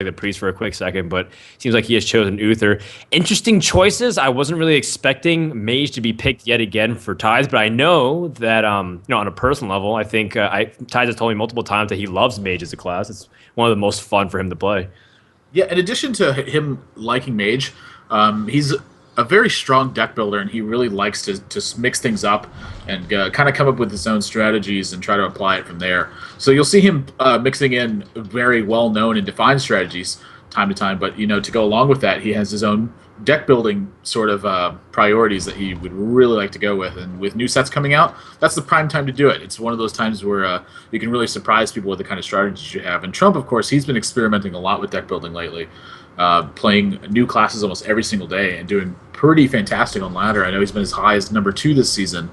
the priest for a quick second, but seems like he has chosen Uther. Interesting choices. I wasn't really expecting Mage to be picked yet again for Tides, but I know that on a personal level, I think Tides has told me multiple times that he loves Mage as a class. It's one of the most fun for him to play. Yeah, in addition to him liking Mage, he's a very strong deck builder, and he really likes to mix things up and kind of come up with his own strategies and try to apply it from there. So you'll see him mixing in very well-known and defined strategies time to time, but to go along with that, he has his own deck building sort of priorities that he would really like to go with. And with new sets coming out, that's the prime time to do it. It's one of those times where you can really surprise people with the kind of strategies you have. And Trump, of course, he's been experimenting a lot with deck building lately, playing new classes almost every single day and doing pretty fantastic on ladder. I know he's been as high as #2 this season.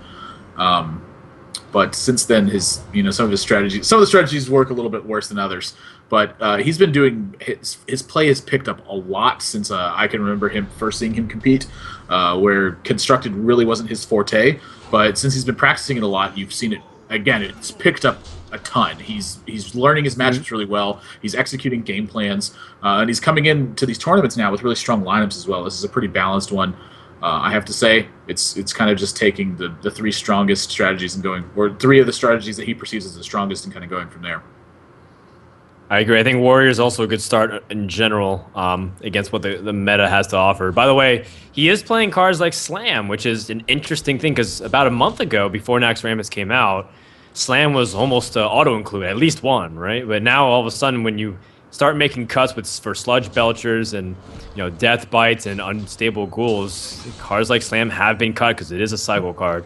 But since then, some of the strategies work a little bit worse than others. But he's been doing his play has picked up a lot since I can remember first seeing him compete, where constructed really wasn't his forte. But since he's been practicing it a lot, you've seen it again. It's picked up a ton. He's learning his matchups really well. He's executing game plans, and he's coming into these tournaments now with really strong lineups as well. This is a pretty balanced one. I have to say, it's kind of just taking the three strongest strategies and or three of the strategies that he perceives as the strongest and kind of going from there. I agree. I think Warrior is also a good start in general against what the meta has to offer. By the way, he is playing cards like Slam, which is an interesting thing because about a month ago, before Naxxramas came out, Slam was almost auto-include, at least one, right? But now all of a sudden when you start making cuts for Sludge Belchers and Death Bites and Unstable Ghouls, cards like Slam have been cut because it is a cycle card.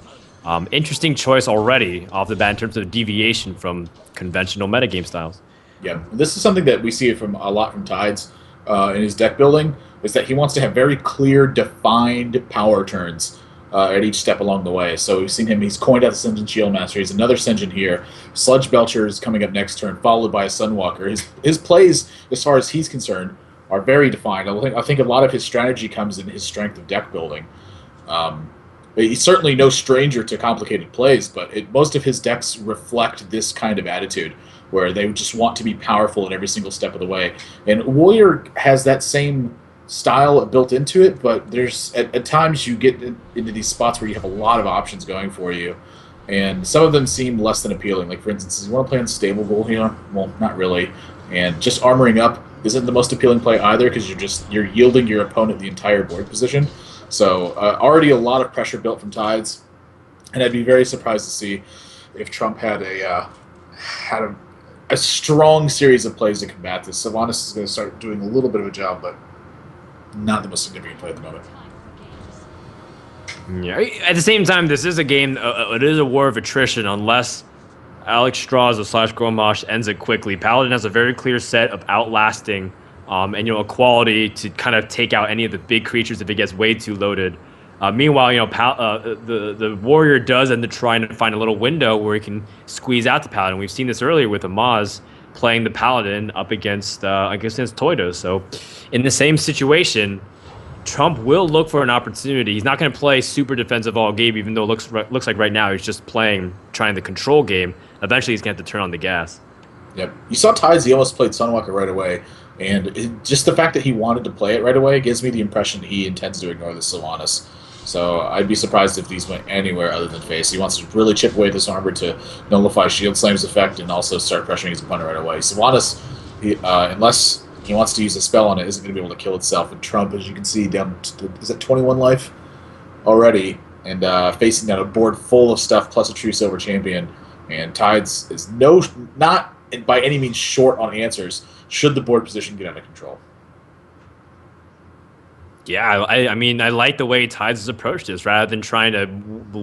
Interesting choice already off the bat in terms of deviation from conventional metagame styles. Yeah, this is something that we see from a lot from Tides in his deck building, is that he wants to have very clear, defined power turns at each step along the way. So we've seen him, he's coined out the Sinjin Shieldmaster, he's another Sinjin here. Sludge Belcher is coming up next turn, followed by a Sunwalker. His plays, as far as he's concerned, are very defined. I think a lot of his strategy comes in his strength of deck building. He's certainly no stranger to complicated plays, but most of his decks reflect this kind of attitude, where they just want to be powerful at every single step of the way. And Warrior has that same style built into it, but there's at times you get into these spots where you have a lot of options going for you, and some of them seem less than appealing. Like, for instance, you want to play Unstable Ghoul here? Well, not really. And just armoring up isn't the most appealing play either, because you're yielding your opponent the entire board position. So already a lot of pressure built from Tides, and I'd be very surprised to see if Trump had a strong series of plays to combat this. Sylvanas is going to start doing a little bit of a job, but not the most significant play at the moment. Yeah. At the same time, this is a game. It is a war of attrition unless Alex Strauss or /Grommash ends it quickly. Paladin has a very clear set of outlasting and a quality to kind of take out any of the big creatures if it gets way too loaded. Meanwhile, the Warrior does end up trying to find a little window where he can squeeze out the Paladin. We've seen this earlier with Amaz playing the Paladin up against Toidos. So in the same situation, Trump will look for an opportunity. He's not going to play super defensive all game, even though it looks like right now he's just trying the control game. Eventually, he's going to have to turn on the gas. Yep. You saw Tides, he almost played Sunwalker right away. And just the fact that he wanted to play it right away gives me the impression he intends to ignore the Sylvanas. So I'd be surprised if these went anywhere other than face. He wants to really chip away this armor to nullify Shield Slam's effect and also start pressuring his opponent right away. Sylvanas, unless he wants to use a spell on it, isn't going to be able to kill itself. And Trump, as you can see, down to, is it 21 life already? And facing down a board full of stuff plus a True Silver Champion. And Tides is not by any means short on answers should the board position get out of control. Yeah, I mean, I like the way Tides has approached this. Rather than trying to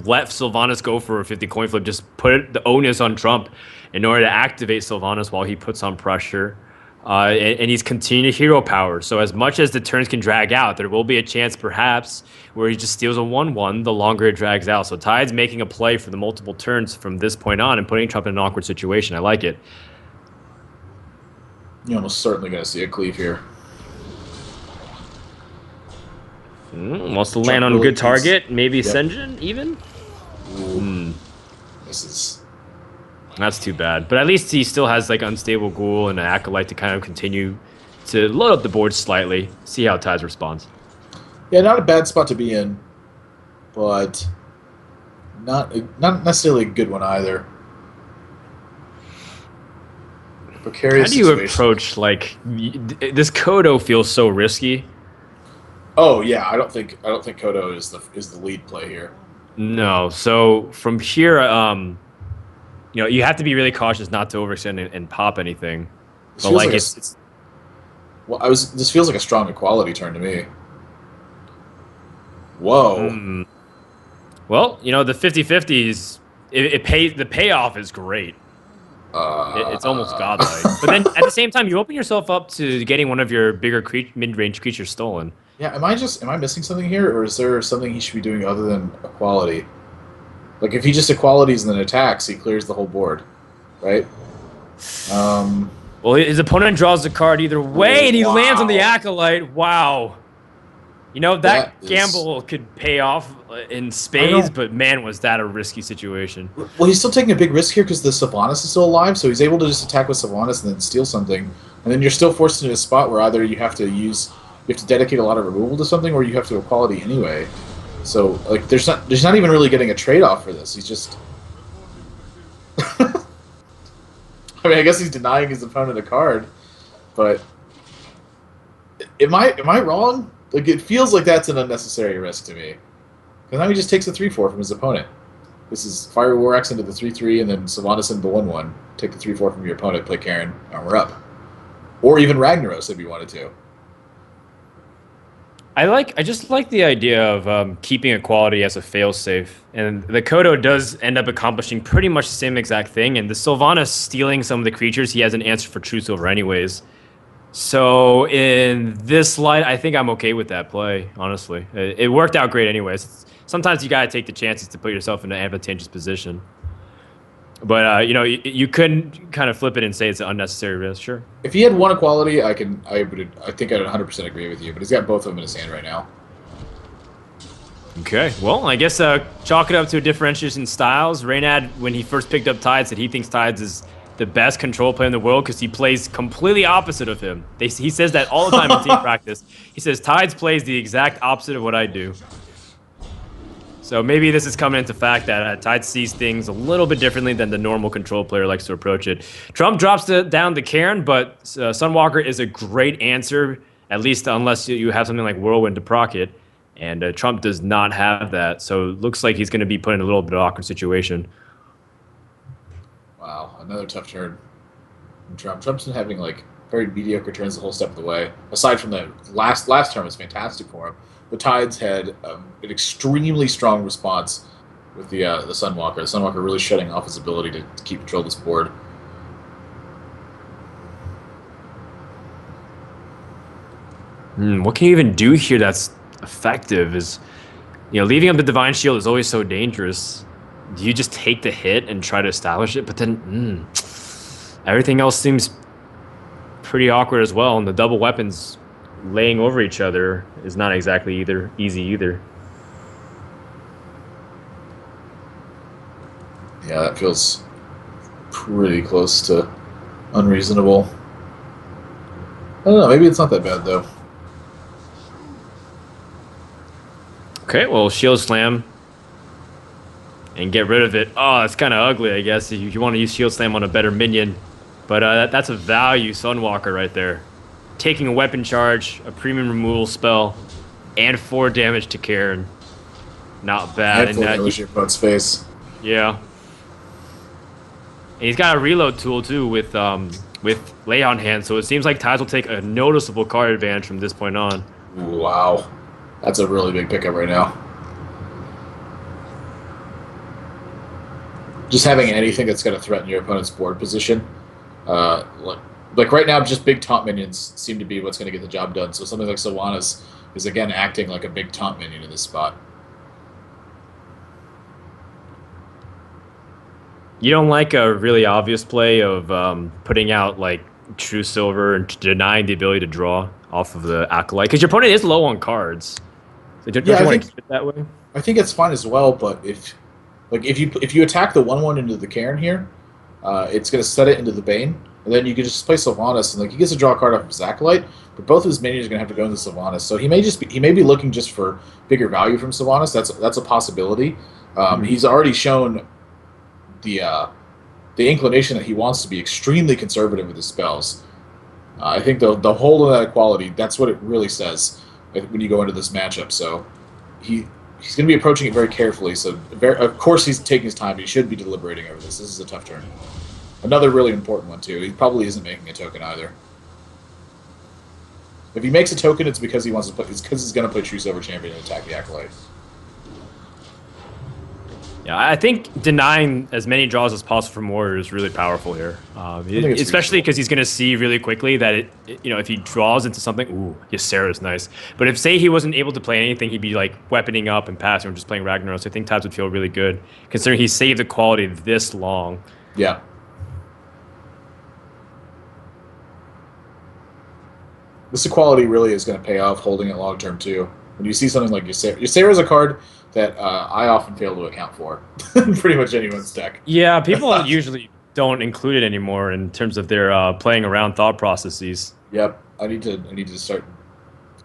let Sylvanas go for a 50 coin flip, just put the onus on Trump in order to activate Sylvanas while he puts on pressure. And he's continuing to hero power. So as much as the turns can drag out, there will be a chance perhaps where he just steals a 1/1 the longer it drags out. So Tides making a play for the multiple turns from this point on and putting Trump in an awkward situation. I like it. You're almost certainly going to see a cleave here. Wants to land on a good target. Maybe Senjin even? That's too bad. But at least he still has like Unstable Ghoul and an Acolyte to kind of continue to load up the board slightly, see how Tides responds. Yeah, not a bad spot to be in, but not necessarily a good one either. How Precarious do you situation. approach this Kodo feels so risky. Oh yeah, I don't think Kodo is the lead play here. No, so from here, you have to be really cautious not to overextend and pop anything. This But feels like like a it's well, I was. This feels like a strong equality turn to me. Whoa. mm, well, the 50/50s, it pays the payoff is great. It's almost godlike. But then at the same time, you open yourself up to getting one of your bigger mid-range creatures stolen. Yeah, am I missing something here, or is there something he should be doing other than equality? Like if he just equalities and then attacks, he clears the whole board, right? Um. Well, his opponent draws the card either way, and he lands on the Wow. Acolyte. Wow. That That is. gamble could pay off in I spades, don't. but man, was that a risky situation. Well, he's still taking a big risk here because the Sylvanas is still alive, so he's able to just attack with Sylvanas and then steal something, and then you're still forced into a spot where either you have to dedicate a lot of removal to something, or you have to equality anyway. So like, there's not even really getting a trade off for this. He's just. I mean, I guess he's denying his opponent a card, but am I wrong? Like, it feels like that's an unnecessary risk to me. Because now he just takes a 3/4 from his opponent. This is Fire Warx into the 3/3, and then Sylvanas into the 1/1. Take the 3/4 from your opponent, play Karen, armor up. Or even Ragnaros if you wanted to. I just like the idea of keeping equality as a failsafe, and the Kodo does end up accomplishing pretty much the same exact thing. And the Sylvana stealing some of the creatures, he has an answer for True Silver anyways. So in this light, I think I'm okay with that play. Honestly, it worked out great anyways. Sometimes you gotta take the chances to put yourself in an advantageous position. But you couldn't kind of flip it and say it's an unnecessary risk. Sure. If he had one equality, I think I'd 100% agree with you, but he's got both of them in his hand right now. Okay, well, I guess chalk it up to a differentiation in styles. Reynad, when he first picked up Tides, said he thinks Tides is the best control player in the world because he plays completely opposite of him. He says that all the time in team practice. He says Tides plays the exact opposite of what I do. So maybe this is coming into fact that Tides sees things a little bit differently than the normal control player likes to approach it. Trump drops down the Cairn, but Sunwalker is a great answer, at least unless you have something like Whirlwind to proc it. And Trump does not have that, so it looks like he's going to be put in a little bit of awkward situation. Wow, another tough turn from Trump. Trump's been having like very mediocre turns the whole step of the way. Aside from the last term was fantastic for him. The Tides had an extremely strong response with the Sunwalker. The Sunwalker really shutting off his ability to keep control of this board. What can you even do here that's effective? Leaving up the Divine Shield is always so dangerous. Do you just take the hit and try to establish it? But then everything else seems pretty awkward as well, and the double weapons laying over each other is not exactly easy either. Yeah, that feels pretty close to unreasonable. I don't know. Maybe it's not that bad though. Okay, well, Shield Slam and get rid of it. Oh, it's kind of ugly, I guess, if you want to use Shield Slam on a better minion. But that's a value Sunwalker right there. Taking a weapon charge, a premium removal spell, and 4 damage to Karen. Not bad. Handful of damage your opponent's face. Yeah. And he's got a reload tool too with Lay on Hand, so it seems like Tides will take a noticeable card advantage from this point on. Wow, that's a really big pickup right now. Just having anything that's going to threaten your opponent's board position, like right now, just big taunt minions seem to be what's going to get the job done. So something like Sylvanas is again acting like a big taunt minion in this spot. You don't like a really obvious play of putting out like True Silver and denying the ability to draw off of the Acolyte because your opponent is low on cards. So don't Yeah, you want to keep it that way? I think it's fine as well. But if you attack the 1/1 into the Cairn here, it's going to set it into the Bane, and then you can just play Sylvanas, and like he gets to draw a card off of Acolyte, but both of his minions are going to have to go into Sylvanas. So he may be looking just for bigger value from Sylvanas. That's a possibility. He's already shown the inclination that he wants to be extremely conservative with his spells. I think the whole of that equality, that's what it really says when you go into this matchup. So he's going to be approaching it very carefully. So of course he's taking his time. He should be deliberating over this. This is a tough turn. Another really important one too. He probably isn't making a token either. If he makes a token, it's because he wants to play. It's because he's going to play True Silver Champion and attack the Acolyte. Yeah, I think denying as many draws as possible from Warrior is really powerful here, especially because he's going to see really quickly that if he draws into something, ooh, Ysera's nice. But if say he wasn't able to play anything, he'd be like weaponing up and passing or just playing Ragnaros. I think Tides would feel really good considering he saved the quality this long. Yeah. This equality really is going to pay off holding it long term too. When you see something like Ysera is a card that I often fail to account for in pretty much anyone's deck. Yeah, people usually don't include it anymore in terms of their playing around thought processes. Yep, I need to start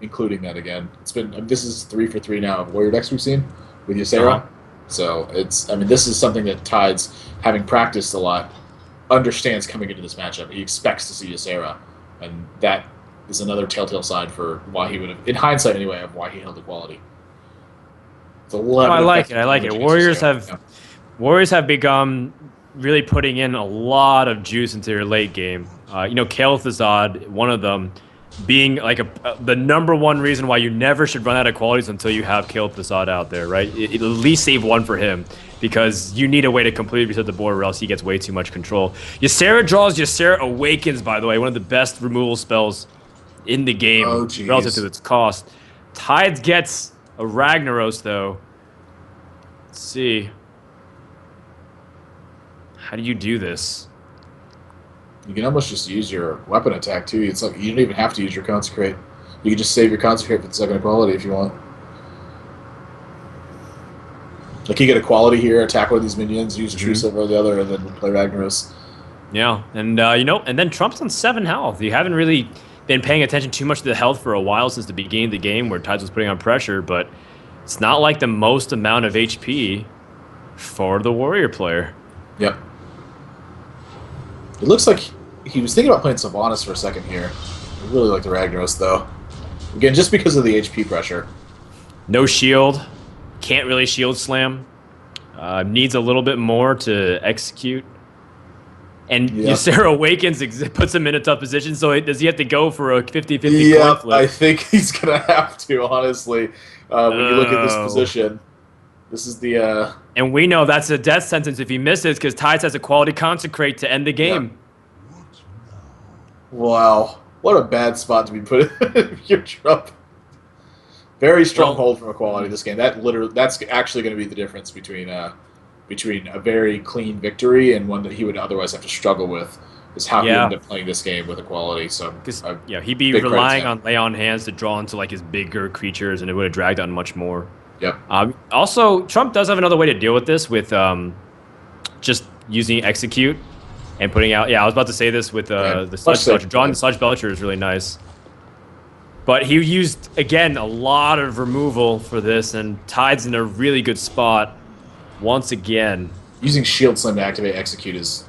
including that again. This is 3 for 3 now of Warrior decks we've seen with Ysera. So this is something that Tides, having practiced a lot, understands coming into this matchup. He expects to see Ysera, and that is another telltale sign for why he would have, in hindsight anyway, of why he held equality. I like it. Warriors have become really putting in a lot of juice into their late game. Kael'Thuzad, one of them, being like the number one reason why you never should run out of qualities until you have Kael'Thuzad out there, right? At least save one for him because you need a way to completely reset the board or else he gets way too much control. Ysera draws, Ysera Awakens, by the way, one of the best removal spells in the game relative to its cost. Tides gets a Ragnaros, though. Let's see. How do you do this? You can almost just use your weapon attack, too. It's like you don't even have to use your Consecrate. You can just save your Consecrate for the second equality if you want. Like, you get equality here, attack one of these minions, use True Silver or the other, and then play Ragnaros. Yeah, and and then Trump's on 7 health. You haven't really been paying attention too much to the health for a while since the beginning of the game where Tides was putting on pressure, but it's not like the most amount of HP for the Warrior player. Yep. It looks like he was thinking about playing Sylvanas for a second here. I really like the Ragnaros, though. Again, just because of the HP pressure. No shield. Can't really shield slam. Needs a little bit more to execute. And Ysera Awakens puts him in a tough position, so does he have to go for a 50-50 coin flip? I think he's going to have to, honestly. When you look at this position, this is the... And we know that's a death sentence if he misses, because Tides has a quality Consecrate to end the game. Yeah. Wow. What a bad spot to be put in your Trump. Very strong hold from equality this game. That's actually going to be the difference between a very clean victory and one that he would otherwise have to struggle with, is how he ended up playing this game with equality. So he'd be relying on lay on hands to draw into like his bigger creatures, and it would have dragged on much more. Yep. Also, Trump does have another way to deal with this with just using execute and putting out. Yeah, I was about to say this with the Sludge Belcher. Drawing the Sludge Belcher is really nice. But he used, again, a lot of removal for this, and Tide's in a really good spot once again. Using Shield Slam to activate Execute is...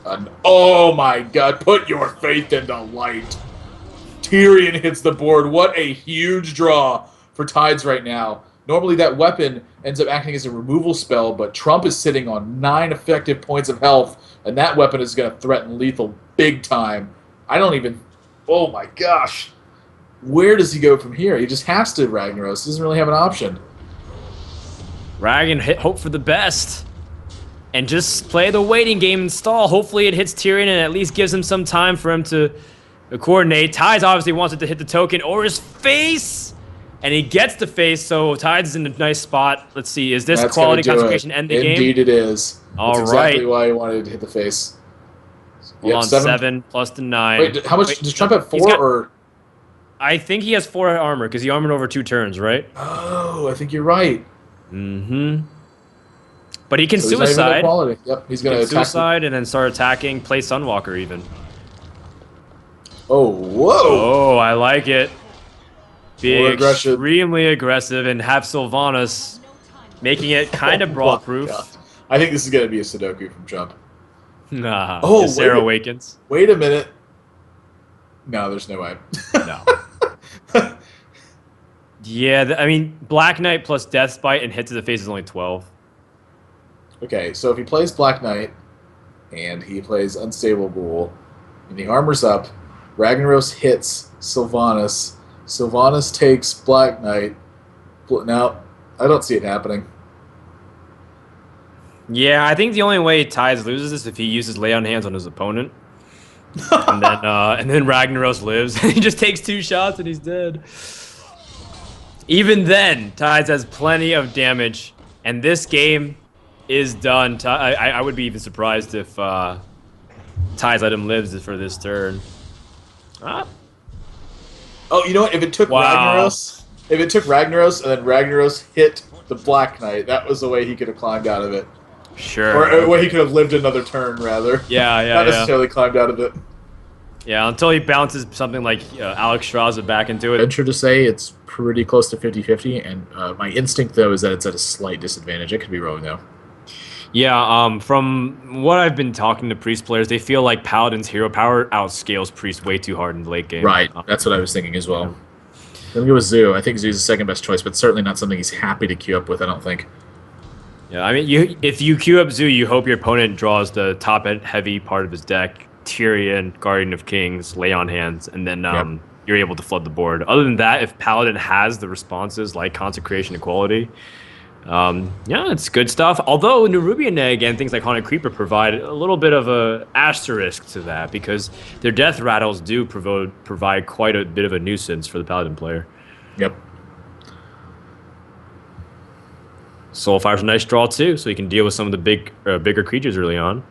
oh my god, put your faith in the light. Tyrion hits the board. What a huge draw for Tides right now. Normally that weapon ends up acting as a removal spell, but Trump is sitting on 9 effective points of health, and that weapon is going to threaten lethal big time. I don't even... oh my gosh. Where does he go from here? He just has to Ragnaros. He doesn't really have an option. Rag and hope for the best. And just play the waiting game and stall. Hopefully it hits Tyrion and at least gives him some time for him to coordinate. Tides obviously wants it to hit the token or his face. And he gets the face, so Tides is in a nice spot. Let's see, is this quality Consecration end the game? Indeed it is. All That's right. exactly why he wanted to hit the face. Hold on, 7 plus the 9. Wait, how much does Trump have? 4 or... I think he has 4 armor, because he armored over 2 turns, right? Oh, I think you're right. Mm-hmm. But he can so suicide. Yep, he's going to attack. Suicide and then start attacking, play Sunwalker even. Oh, whoa! Oh, I like it. More Being aggression. extremely aggressive and have Sylvanas making it kind of Oh my brawl god. proof. I think this is gonna be a Sudoku from Trump. Nah, Oh, Ysera awakens. wait a minute. No, there's no way. No. Yeah, I mean, Black Knight plus Death Bite and hit to the face is only 12. Okay, so if he plays Black Knight and he plays Unstable Ghoul and he armors up, Ragnaros hits Sylvanas. Sylvanas takes Black Knight. Now, I don't see it happening. Yeah, I think the only way Tides loses is if he uses lay on hands on his opponent. And then Ragnaros lives and he just takes 2 shots and he's dead. Even then, Tides has plenty of damage, and this game is done. I would be even surprised if Tides let him live for this turn. Ah, Oh, you know what? wow. If it took Ragnaros and then Ragnaros hit the Black Knight, that was the way he could have climbed out of it. Sure. Or a Okay. way he could have lived another turn, rather. Yeah, Not yeah. necessarily climbed out of it. Yeah, until he bounces something like Alex Straza back into it. Venture to say it's pretty close to 50-50, and my instinct, though, is that it's at a slight disadvantage. I could be wrong, though. Yeah, from what I've been talking to Priest players, they feel like Paladin's hero power outscales Priest way too hard in the late game. Right, that's what I was thinking as well. Let me go with Zoo. I think Zoo's the second best choice, but certainly not something he's happy to queue up with, I don't think. Yeah, I mean, if you queue up Zoo, you hope your opponent draws the top heavy part of his deck, Tyrion, Guardian of Kings, Lay on Hands, and then Yep. you're able to flood the board. Other than that, if Paladin has the responses like Consecration Equality, yeah, it's good stuff. Although Nerubian Egg and things like Haunted Creeper provide a little bit of a asterisk to that because their death rattles do provide quite a bit of a nuisance for the Paladin player. Yep. Soulfire's a nice draw too, so you can deal with some of the bigger creatures early on.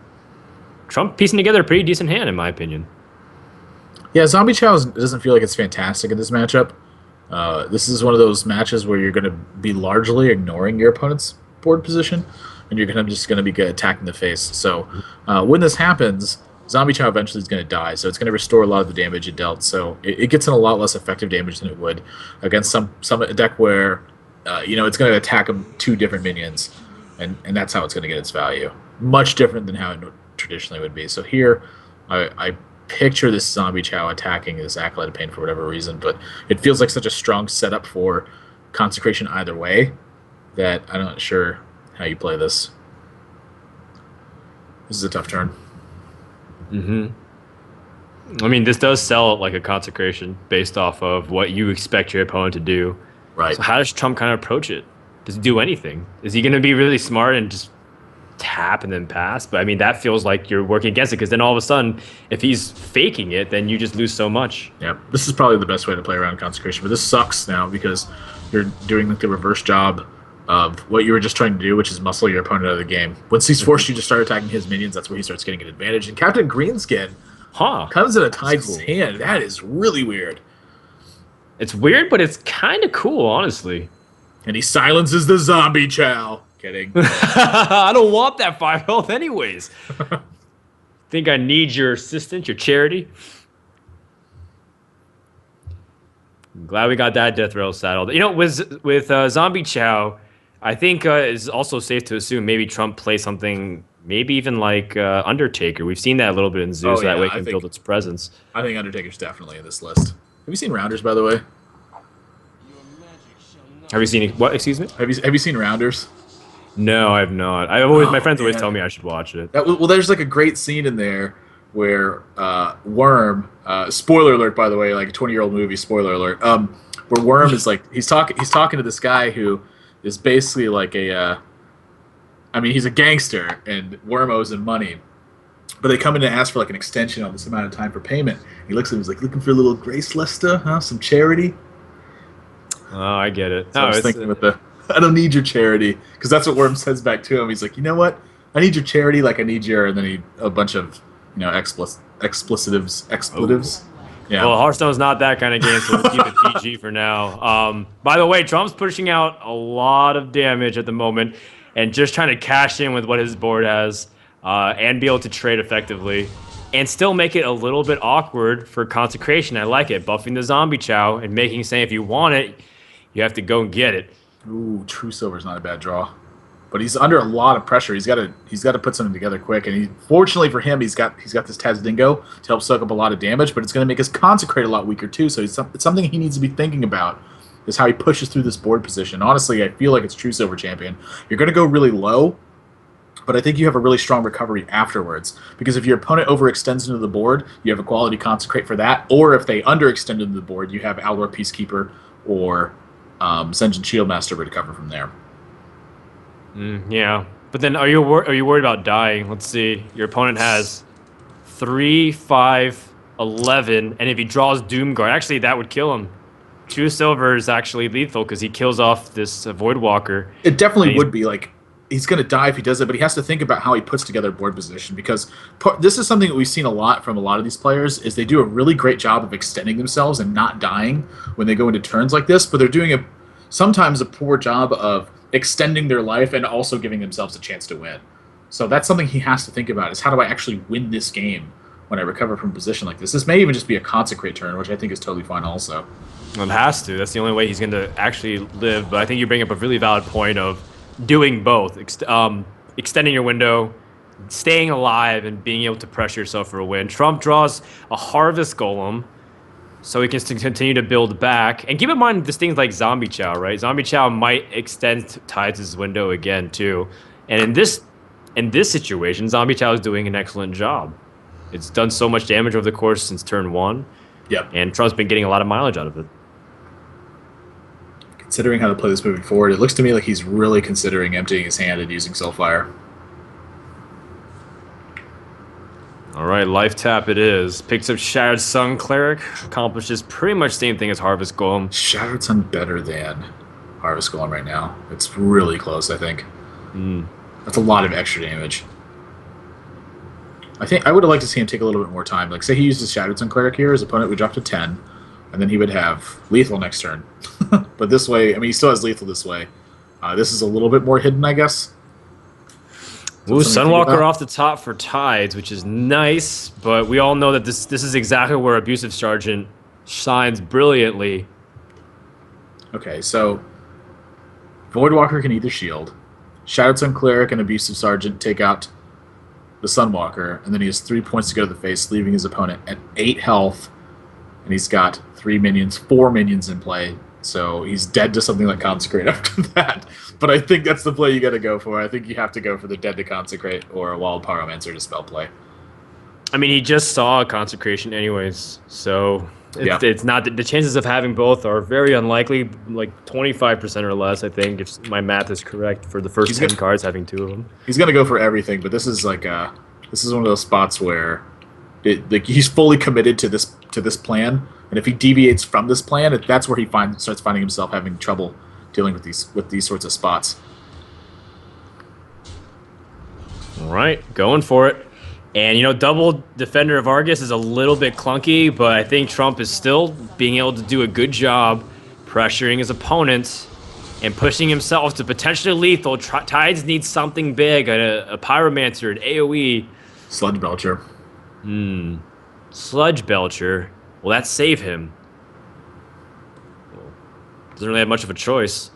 Trump piecing together a pretty decent hand, in my opinion. Yeah, Zombie Chow doesn't feel like it's fantastic in this matchup. This is one of those matches where you're going to be largely ignoring your opponent's board position, and you're just going to be attacking the face. So when this happens, Zombie Chow eventually is going to die, so it's going to restore a lot of the damage it dealt. So it gets in a lot less effective damage than it would against some deck where it's going to attack 2 different minions, and that's how it's going to get its value. Much different than how it traditionally would be. So here, I picture this Zombie Chow attacking this Acolyte of Pain for whatever reason, but it feels like such a strong setup for Consecration either way that I'm not sure how you play this. This is a tough turn. I mean, this does sell like a Consecration based off of what you expect your opponent to do. Right. So how does Trump kind of approach it? Does he do anything? Is he going to be really smart and just tap and then pass? But I mean, that feels like you're working against it because then all of a sudden, if he's faking it, then you just lose so much. Yeah, this is probably the best way to play around Consecration, but this sucks now because you're doing like the reverse job of what you were just trying to do, which is muscle your opponent out of the game. Once he's forced you to start attacking his minions, that's where he starts getting an advantage. And Captain Greenskin comes in a Tides' hand. That is really weird. It's weird, but it's kind of cool, honestly. And he silences the Zombie Chow. Kidding. I don't want that 5 health anyways. Think I need your assistance, your charity? I'm glad we got that death rail settled. You know, with Zombie Chow, I think it's also safe to assume maybe Trump plays something, maybe even like Undertaker. We've seen that a little bit in Zeus, so that way it can build its presence. I think Undertaker's definitely in this list. Have you seen Rounders, by the way? Have you seen what? Excuse me. Have you seen Rounders? No, I have not. My friends always tell me I should watch it. Well, there's like a great scene in there where Worm, spoiler alert, by the way, like a 20-year-old movie, spoiler alert. Where Worm is like he's talking to this guy who is basically like he's a gangster, and Worm owes him money. But they come in and ask for like an extension on this amount of time for payment. He looks at him, he's like, looking for a little grace, Lester, huh? Some charity. Oh, I get it. So I was thinking with I don't need your charity, because that's what Worm says back to him. He's like, you know what? I need your charity, like I need your, and then a bunch of expletives. Yeah. Well, Hearthstone's not that kind of game, so we'll keep it PG for now. By the way, Trump's pushing out a lot of damage at the moment, and just trying to cash in with what his board has, and be able to trade effectively. and still make it a little bit awkward for consecration. I like it. Buffing the zombie chow and making saying if you want it, you have to go and get it. Ooh, True Silver's not a bad draw. But he's under a lot of pressure. He's got to put something together quick. And fortunately for him, he's got this Taz Dingo to help soak up a lot of damage. But it's going to make his Consecrate a lot weaker too. So it's something he needs to be thinking about. Is how he pushes through this board position. Honestly, I feel like it's True Silver champion. You're going to go really low, but I think you have a really strong recovery afterwards. Because if your opponent overextends into the board, you have a quality Consecrate for that. Or if they underextend into the board, you have Aldor Peacekeeper or Senjin Shieldmaster to recover from there. Yeah, but then are you worried about dying? Let's see. Your opponent has 3, 5, 11, and if he draws Doomguard, actually that would kill him. True Silver is actually lethal because he kills off this Void Walker. It definitely would be like he's going to die if he does it, but he has to think about how he puts together board position because this is something that we've seen a lot from a lot of these players is they do a really great job of extending themselves and not dying when they go into turns like this, but they're doing sometimes a poor job of extending their life and also giving themselves a chance to win. So that's something he has to think about is how do I actually win this game when I recover from a position like this? This may even just be a Consecrate turn, which I think is totally fine also. It has to. That's the only way he's going to actually live. But I think you bring up a really valid point of doing both. Extending your window, staying alive, and being able to pressure yourself for a win. Trump draws a Harvest Golem, so he can continue to build back. And keep in mind this thing's like Zombie Chow, right? Zombie Chow might extend Tides' window again, too. And in this situation, Zombie Chow is doing an excellent job. It's done so much damage over the course since turn 1. Yep. And Trump's been getting a lot of mileage out of it. Considering how to play this moving forward, it looks to me like he's really considering emptying his hand and using Soulfire. All right, life tap it is. Picks up Shattered Sun Cleric. Accomplishes pretty much the same thing as Harvest Golem. Shattered Sun better than Harvest Golem right now. It's really close, I think. That's a lot of extra damage. I think I would have liked to see him take a little bit more time. Like, say he uses Shattered Sun Cleric here, his opponent would drop to 10, and then he would have lethal next turn. But this way, I mean, he still has lethal this way. This is a little bit more hidden, I guess. Ooh, Sunwalker off the top for Tides, which is nice, but we all know that this is exactly where Abusive Sergeant shines brilliantly. Okay, so Voidwalker can either shield. Shattered Sun Cleric and Abusive Sergeant take out the Sunwalker, and then he has 3 points to go to the face, leaving his opponent at 8 health, and he's got 4 minions in play. So he's dead to something like Consecrate after that. But I think that's the play you got to go for. I think you have to go for the dead to Consecrate or a Wild Pyromancer to spell play. I mean, he just saw a Consecration anyways, so it's not the chances of having both are very unlikely, like 25% or less, I think, if my math is correct, for the first 10 cards having 2 of them. He's going to go for everything, but this is like this is one of those spots where he's fully committed to this plan, and if he deviates from this plan, that's where he starts finding himself having trouble dealing with these sorts of spots. All right, going for it. And, you know, double Defender of Argus is a little bit clunky, but I think Trump is still being able to do a good job pressuring his opponents and pushing himself to potentially lethal. Tides needs something big, a Pyromancer, an AoE. Sludge Belcher. Sludge Belcher. Will that save him? Doesn't really have much of a choice.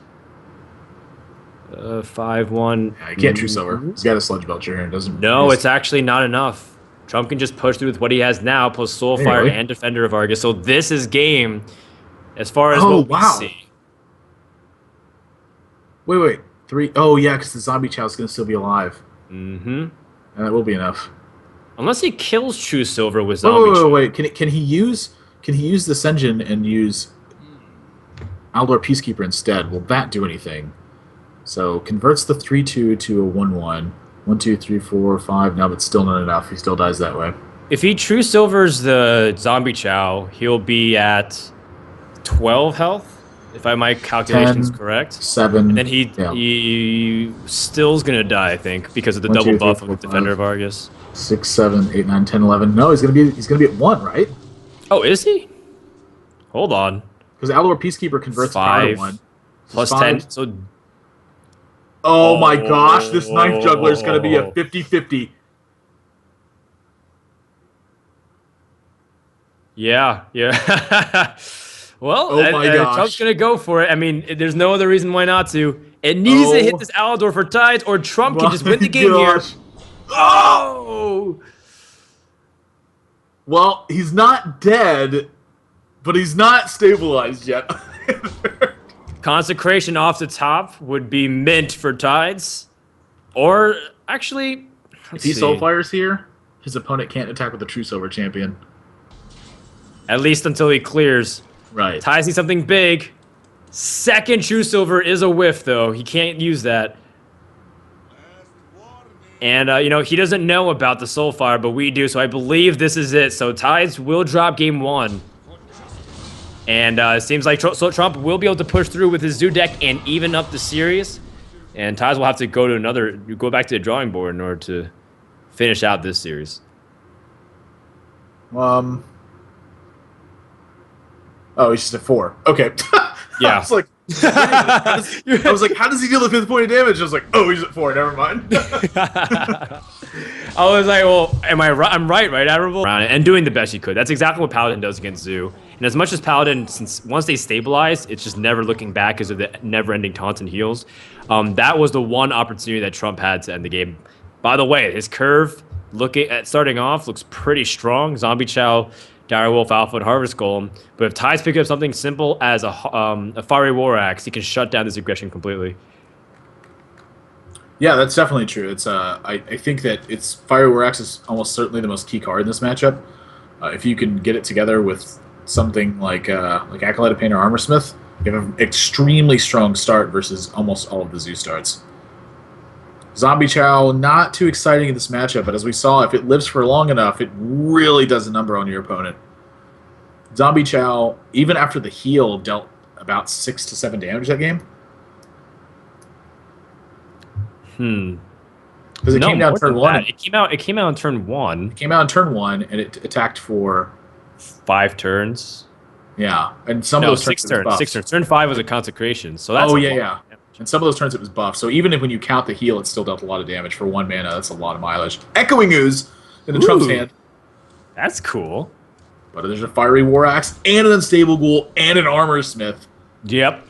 5-1. Yeah, he can't True Silver. He's got a Sludge Belcher here. No, it's actually not enough. Trump can just push through with what he has now, plus Soulfire and Defender of Argus. So this is game as far as what we see. Wait. 3. Oh, yeah, because the Zombie Chow's going to still be alive. And that will be enough. Unless he kills True Silver with Zombie Chow. Wait. Can he use the Senjin and use Aldor Peacekeeper instead? Will that do anything? So converts the 3/2 to a 1/1. 1, 2, 3, 4, 5. No, but still not enough. He still dies that way. If he True Silvers the Zombie Chow, he'll be at 12 health, if my calculation's correct. 7. And then he still's gonna die, I think, because of the 1, double 2, 3, buff 4, of Defender of Argus. 6, 7, 8, 9, 10, 11. No, he's gonna be at 1, right? Oh, is he? Hold on. Because Aldor Peacekeeper converts 5 to 1. plus 5. 10. So. Oh my gosh, this Ninth Juggler is going to be a 50-50. Yeah, yeah. Well, Oh my Trump's gosh. gonna go for it. I mean, there's no other reason why not to. It needs to hit Oh this Alador for tides, or Trump can my just win the game here. gosh. Oh! Oh! Well, he's not dead, but he's not stabilized yet. Consecration off the top would be mint for tides. Or, actually, If let's he see. Soulfires here, his opponent can't attack with a True Silver Champion. At least until he clears. Right. Tides need something big. Second True Silver is a whiff, though. He can't use that. And, he doesn't know about the Soulfire, but we do, so I believe this is it. So Tides will drop game one. And it seems like Trump will be able to push through with his Zoo deck and even up the series. And Tides will have to go back to the drawing board in order to finish out this series. Um. Oh, he's just at 4. Okay. Yeah. I was like, I was like, how does he deal the 5th point of damage? I was like, oh, he's at 4. Never mind. I was like, well, am I right? I'm right, Admirable? Around it and doing the best you could. That's exactly what Paladin does against Zoo. And as much as Paladin, since once they stabilize, it's just never looking back because of the never-ending taunts and heals. That was the one opportunity that Trump had to end the game. By the way, his curve, looking at starting off, looks pretty strong. Zombie Chow, Direwolf, Alpha, and Harvest Golem. But if Tides pick up something simple as a Fiery War Axe, he can shut down this aggression completely. Yeah, that's definitely true. It's I think that it's Fire War Axe is almost certainly the most key card in this matchup. If you can get it together with something like Acolyte of Pain or Armor Smith, you have an extremely strong start versus almost all of the Zoo starts. Zombie Chow, not too exciting in this matchup, but as we saw, if it lives for long enough, it really does a number on your opponent. Zombie Chow, even after the heal, dealt about 6 to 7 damage that game. Because it came down turn 1. It came out on turn 1. It came out on turn 1, and it attacked for 5 turns. Yeah, and some of No, those turns 6 turns. 6 turns. Turn 5 was a consecration, so that's yeah. And some of those turns it was buffed. So even if when you count the heal, it still dealt a lot of damage for 1 mana. That's a lot of mileage. Echoing Ooze in the Trump's hand. That's cool. But there's a Fiery War Axe and an Unstable Ghoul and an Armor Smith. Yep.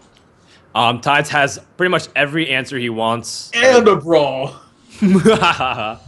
Tides has pretty much every answer he wants. And a Brawl.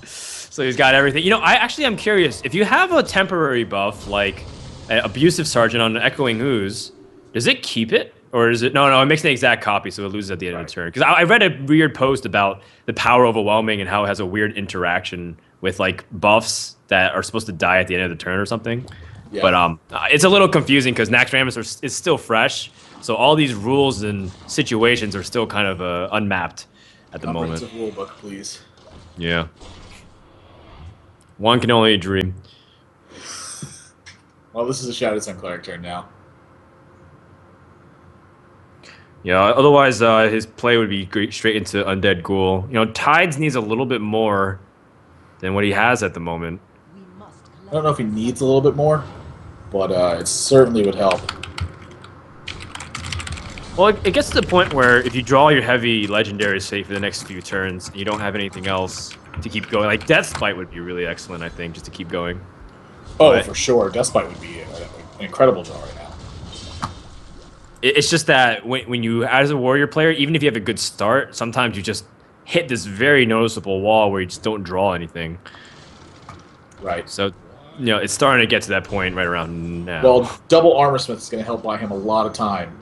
So he's got everything. I'm curious. If you have a temporary buff, like an Abusive Sergeant on an Echoing Ooze, does it keep it? Or is it... No, it makes an exact copy, so it loses at the end of the turn. Because I read a weird post about the power overwhelming and how it has a weird interaction with, like, buffs that are supposed to die at the end of the turn or something. Yeah. But it's a little confusing because Naxxramas is still fresh, so all these rules and situations are still kind of unmapped at the moment. Rule book, please. Yeah. One can only dream. Well, this is a Shadow Sun Cleric turn now. Yeah, otherwise his play would be straight into Undead Ghoul. Tides needs a little bit more than what he has at the moment. I don't know if he needs a little bit more, but it certainly would help. Well, it gets to the point where if you draw your heavy legendary say for the next few turns, and you don't have anything else to keep going, like Deathspite would be really excellent, I think, just to keep going. Oh, but for sure. Deathspite would be an incredible draw right now. It's just that when you, as a warrior player, even if you have a good start, sometimes you just hit this very noticeable wall where you just don't draw anything. Right. So, it's starting to get to that point right around now. Well, double Armor Smith is going to help buy him a lot of time.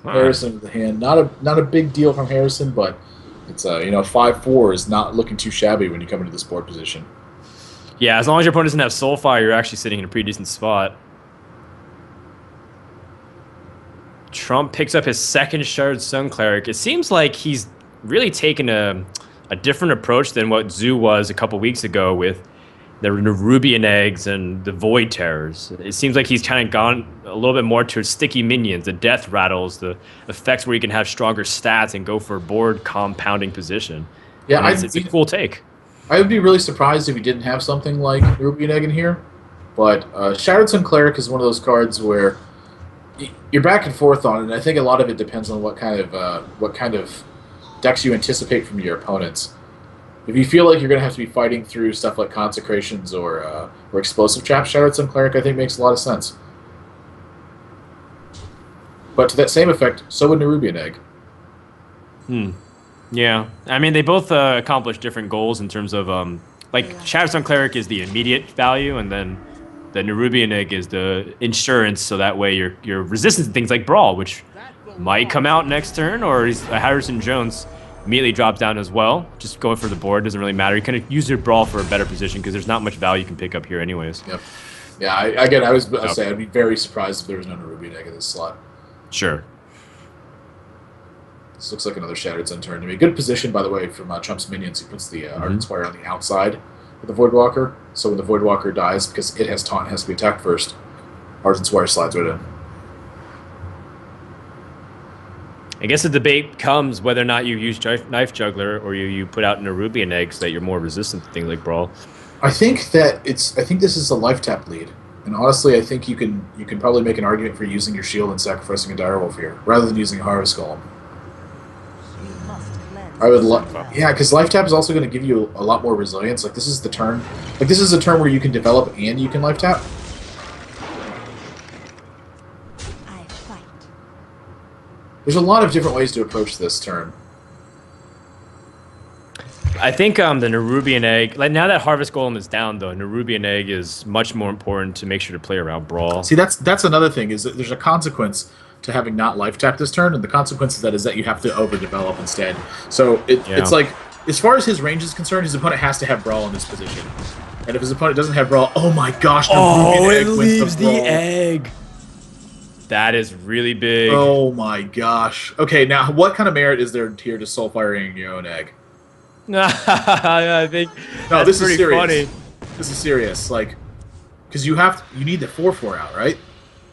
Harrison with the hand, not a big deal from Harrison, but it's 5/4 is not looking too shabby when you come into this board position. Yeah, as long as your opponent doesn't have Soulfire, you're actually sitting in a pretty decent spot. Trump picks up his second Sharded Sun Cleric. It seems like he's really taken a different approach than what Zoo was a couple weeks ago with the Nerubian Eggs and the Void Terrors. It seems like he's kind of gone a little bit more to sticky minions, the Death Rattles, the effects where you can have stronger stats and go for board compounding position. Yeah, it's a cool take. I would be really surprised if he didn't have something like Nerubian Egg in here. But Shattered Sun Cleric is one of those cards where you're back and forth on it, and I think a lot of it depends on what kind of decks you anticipate from your opponents. If you feel like you're going to have to be fighting through stuff like consecrations or explosive traps, Shattered Sun Cleric I think makes a lot of sense. But to that same effect, so would Nerubian Egg. Yeah, I mean they both accomplish different goals in terms of like Shattered Sun Cleric is the immediate value, and then the Nerubian Egg is the insurance, so that way you're resistant to things like Brawl, which might come out next turn, or Harrison Jones immediately drops down as well. Just going for the board doesn't really matter. You kind of use your Brawl for a better position because there's not much value you can pick up here anyways. Yep. Yeah, I was say I'd be very surprised if there was no Nerubian Egg in this slot. Sure. This looks like another Shattered Sun turn to me. Good position, by the way, from Trump's minions. He puts the Ardent Spire on the outside of the Voidwalker. So when the Voidwalker dies, because it has taunt, it has to be attacked first, Ardent Spire slides right in. I guess the debate comes whether or not you use Knife Juggler or you put out Nerubian Egg so that you're more resistant to things like Brawl. I think this is a life tap lead. And honestly, I think you can probably make an argument for using your shield and sacrificing a Direwolf here, rather than using a Harvest Golem. I would love, yeah, because life tap is also going to give you a lot more resilience. Like this is the turn, this is a turn where you can develop and you can life tap. I fight. There's a lot of different ways to approach this turn. I think the Nerubian Egg, like now that Harvest Golem is down, though, Nerubian Egg is much more important to make sure to play around Brawl. See, that's another thing, is that there's a consequence to having not life tap this turn, and the consequence of that is that you have to overdevelop instead. So it's like, as far as his range is concerned, his opponent has to have Brawl in this position. And if his opponent doesn't have Brawl, oh my gosh, oh, it leaves the egg. That is really big. Oh my gosh. Okay, now what kind of merit is there here to soulfiring your own egg? I think no, this is serious. Funny. This is serious, like, because you need the 4/4 out, right?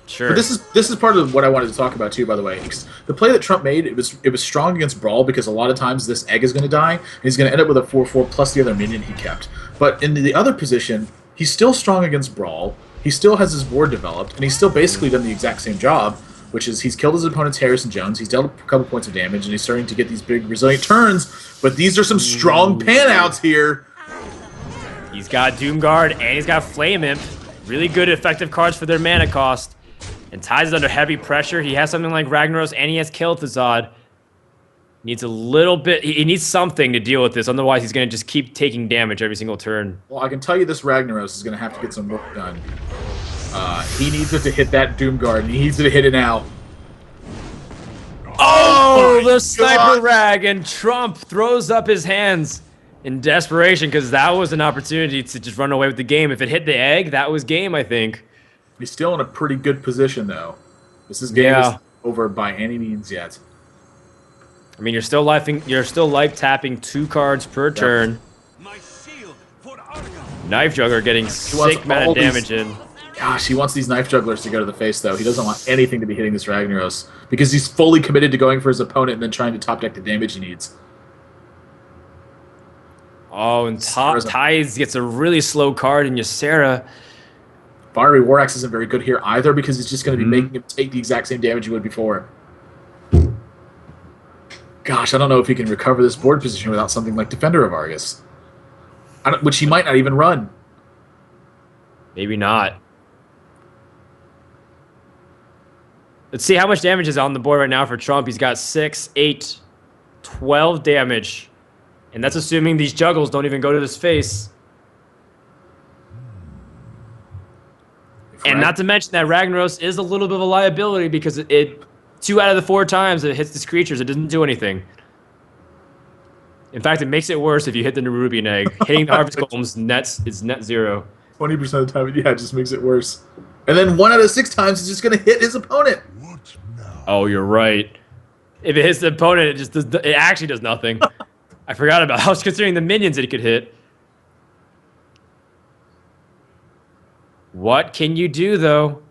Sure. But this is part of what I wanted to talk about too, by the way. Because the play that Trump made, it was strong against Brawl because a lot of times this egg is going to die, and he's going to end up with a 4/4 plus the other minion he kept. But in the other position, he's still strong against Brawl. He still has his board developed, and he's still basically done the exact same job, which is he's killed his opponent's Harrison Jones, he's dealt a couple points of damage, and he's starting to get these big resilient turns. But these are some strong pan-outs here. He's got Doomguard, and he's got Flame Imp. Really good effective cards for their mana cost. And Tides is under heavy pressure. He has something like Ragnaros, and he has Kel'Thuzad. Needs a little bit. He needs something to deal with this. Otherwise, he's going to just keep taking damage every single turn. Well, I can tell you this Ragnaros is going to have to get some work done. He needs it to hit that Doomguard, and he needs it to hit it now. Oh, the Sniper Rag, and Trump throws up his hands in desperation because that was an opportunity to just run away with the game. If it hit the egg, that was game, I think. He's still in a pretty good position, though. This game isn't over by any means yet. I mean, you're still life tapping 2 cards per turn. Knife Juggler getting sick amount of damage in. Gosh, he wants these Knife Jugglers to go to the face, though. He doesn't want anything to be hitting this Ragnaros because he's fully committed to going for his opponent and then trying to top deck the damage he needs. Oh, and Tides gets a really slow card in Ysera. Fiery War Axe isn't very good here either because it's just going to be making him take the exact same damage he would before. Gosh, I don't know if he can recover this board position without something like Defender of Argus, which he might not even run. Maybe not. Let's see how much damage is on the board right now for Trump. He's got 6, 8, 12 damage. And that's assuming these juggles don't even go to his face. And not to mention that Ragnaros is a little bit of a liability because it 2 out of the 4 times it hits these creatures, it doesn't do anything. In fact, it makes it worse if you hit the Nerubian Egg. Hitting the Harvest Golems is net 0. 20% of the time, yeah, it just makes it worse. And then 1 out of 6 times, it's just going to hit his opponent. Oh, you're right. If it hits the opponent, it actually does nothing. I forgot about it. I was considering the minions it could hit. What can you do, though?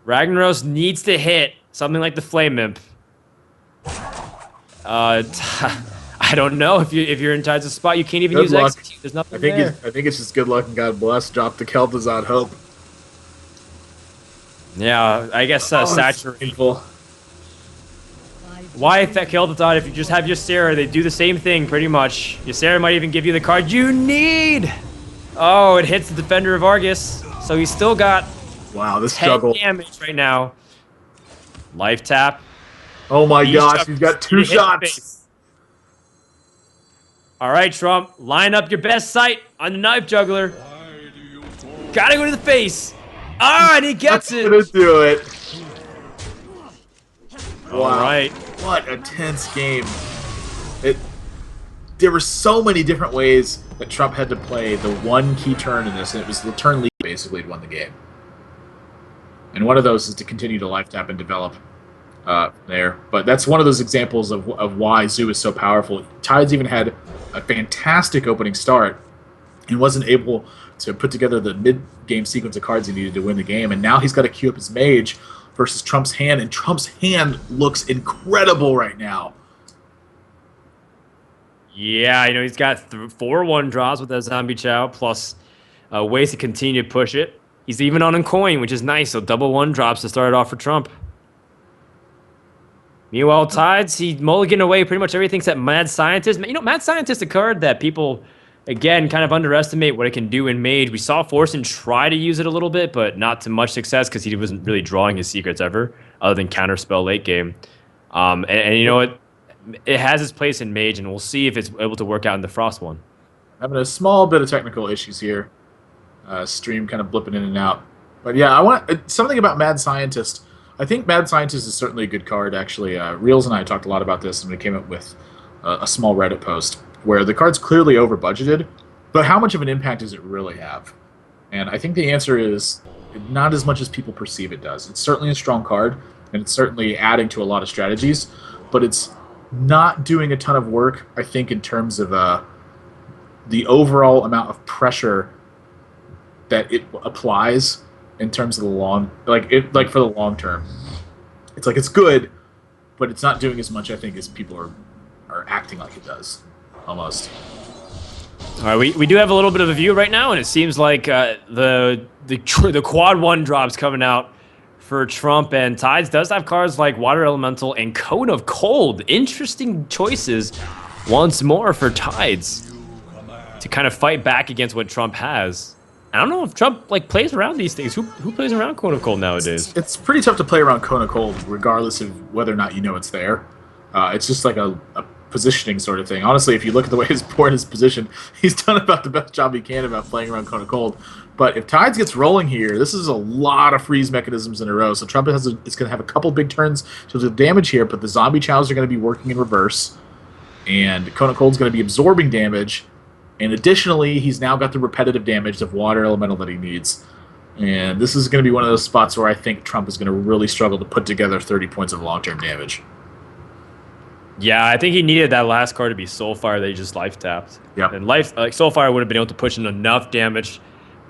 Ragnaros needs to hit something like the Flame Imp. I don't know. If you're in Tides of Spot, you can't even use Execute. There's nothing there. I think it's just good luck and God bless. Drop the Kel'Thuzad Hope. Yeah, I guess Saturate. Why kill the Tide if you just have Ysera? They do the same thing pretty much. Ysera might even give you the card you need. Oh, it hits the Defender of Argus. So he's still got Wow, this 10 juggle. damage right now. Life tap. Oh my These gosh, he's got jugglers 2 need to hit the shots. face. All right, Trump, line up your best sight on the knife juggler. Gotta go to the face. Ah, and he gets That's it. gonna do it. All right. What a tense game. There were so many different ways that Trump had to play the one key turn in this, and it was the turn lead basically to win the game. And one of those is to continue to life tap and develop there. But that's one of those examples of why Zoo is so powerful. Tides even had a fantastic opening start and wasn't able to put together the mid-game sequence of cards he needed to win the game. And now he's got to queue up his mage versus Trump's hand, and Trump's hand looks incredible right now. Yeah, you know, he's got 4 1-drops with that Zombie Chow, plus ways to continue to push it. He's even on a coin, which is nice, so double 1-drops to start it off for Trump. Meanwhile, Tides, he mulliganed away pretty much everything except Mad Scientist. You know, Mad Scientist is a card that people, again, kind of underestimate what it can do in Mage. We saw Forsen try to use it a little bit, but not to much success because he wasn't really drawing his secrets ever, other than Counterspell late game. And you know what? It has its place in Mage, and we'll see if it's able to work out in the Frost one. Having a small bit of technical issues here. Stream kind of blipping in and out. But yeah, I want something about Mad Scientist. I think Mad Scientist is certainly a good card, actually. Reels and I talked a lot about this when we came up with a small Reddit post where the card's clearly over-budgeted, but how much of an impact does it really have? And I think the answer is not as much as people perceive it does. It's certainly a strong card, and it's certainly adding to a lot of strategies, but it's not doing a ton of work, I think, in terms of the overall amount of pressure that it applies in terms of the long, like for the long term. It's like it's good, but it's not doing as much, I think, as people are acting like it does, almost. All right, we do have a little bit of a view right now, and it seems like the quad 1-drops coming out for Trump, and Tides does have cards like Water Elemental and Cone of Cold. Interesting choices once more for Tides to kind of fight back against what Trump has. I don't know if Trump plays around these things. Who plays around Cone of Cold nowadays? It's pretty tough to play around Cone of Cold, regardless of whether or not you know it's there. It's just like a positioning sort of thing. Honestly, if you look at the way his board is positioned, he's done about the best job he can about playing around Cone of Cold. But if Tides gets rolling here, this is a lot of freeze mechanisms in a row. So Trump is going to have a couple big turns to do damage here, but the Zombie Chows are going to be working in reverse. And Cone of Cold is going to be absorbing damage. And additionally, he's now got the repetitive damage of Water Elemental that he needs. And this is going to be one of those spots where I think Trump is going to really struggle to put together 30 points of long-term damage. Yeah, I think he needed that last card to be Soulfire that he just life tapped. Yep. And Soulfire would have been able to push in enough damage,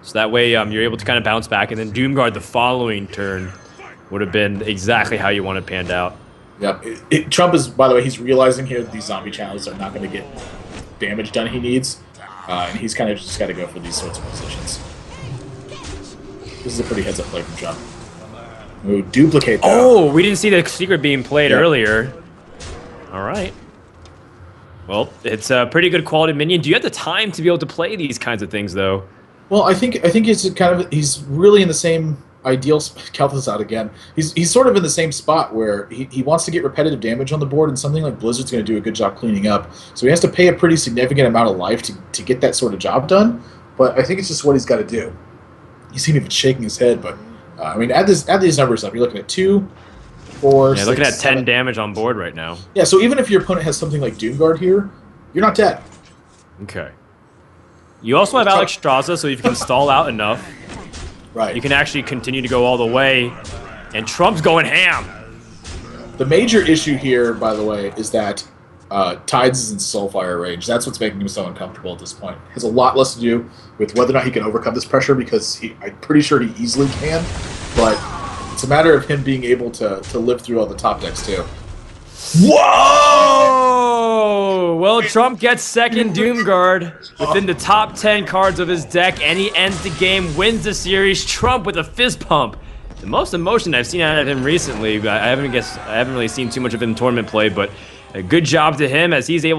so that way you're able to kind of bounce back, and then Doomguard the following turn would have been exactly how you want it panned out. Yep. Trump is, by the way, he's realizing here that these Zombie Chows are not going to get damage done he needs. And he's kind of just got to go for these sorts of positions. This is a pretty heads-up play from Trump. Ooh, duplicate, though. Oh, we didn't see the secret being played earlier. All right. Well, it's a pretty good quality minion. Do you have the time to be able to play these kinds of things, though? Well, I think he's really in the same ideal. Kelthus out again. He's sort of in the same spot where he wants to get repetitive damage on the board, and something like Blizzard's going to do a good job cleaning up. So he has to pay a pretty significant amount of life to get that sort of job done. But I think it's just what he's got to do. You see him even shaking his head, but I mean, add these numbers up. You're looking at 2, 4. Yeah, 6, looking at 10 7. damage on board right now. Yeah, so even if your opponent has something like Doomguard here, you're not dead. Okay. You also have Alex Straza, so if you can stall out enough, Right. you can actually continue to go all the way. And Trump's going ham. The major issue here, by the way, is that Tides is in Soulfire range. That's what's making him so uncomfortable at this point. It has a lot less to do with whether or not he can overcome this pressure, because I'm pretty sure he easily can, but it's a matter of him being able to live through all the top decks, too. Whoa! Well, Trump gets second Doomguard within the top 10 cards of his deck, and he ends the game, wins the series. Trump with a fist pump the most emotion I've seen out of him recently. I haven't really seen too much of him in tournament play, but a good job to him as he's able